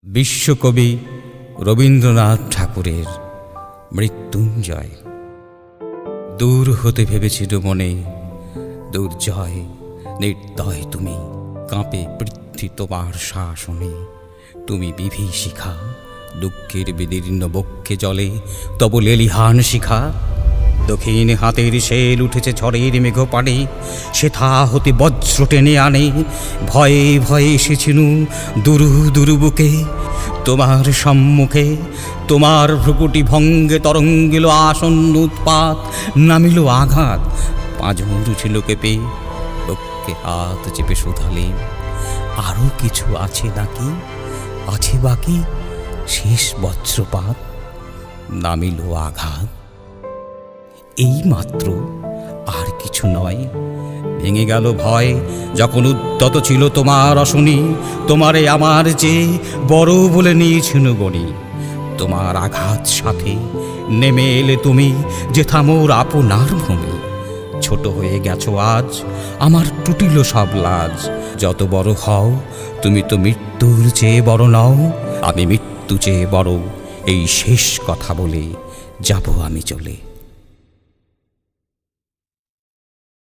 বিশ্বকবি রবীন্দ্রনাথ ঠাকুরের মৃত্যুঞ্জয়। দূর হতে ভেবেছিল মনে, দুর্জয় নির্দয় তুমি, কাঁপে পৃথ্বী তোমার শাসনে। তুমি বিভীষিখা, দুঃখের বিদীর্ণ বক্ষে জলে তব লেলিহান শিখা। দক্ষিণ হাতের শেল উঠেছে ঝড়ের মেঘপাড়ে, সেথা হতে বজ্র টেনে আনে। ভয়ে ভয়ে এসেছিনু দুরু দুরু বুকে, তোমার সম্মুখে তোমার ভ্রুকুটি ভঙ্গে তরঙ্গিল আসন্ন উৎপাত, নামিল আঘাত। পাঁজর উঠিল কেঁপে, বক্ষে হাত চেপে শুধালে, আরও কিছু আছে নাকি, আছে বাকি শেষ বজ্রপাত। নামিল আঘাত, এই মাত্র, আর কিছু নয়। ভেঙে গেল ভয় যখন উদ্যত ছিল তোমার অশনি, তোমারে আমার যে বড় বলে নিয়েছিল গণি। তোমার আঘাত সাথে নেমে এলে তুমি যে থামোর আপনার ভূমি। ছোট হয়ে গেছো আজ, আমার টুটিল সব লাজ। যত বড় হও তুমি তো মৃত্যুর চেয়ে বড় নও, আমি মৃত্যু চেয়ে বড়, এই শেষ কথা বলে যাব আমি চলে।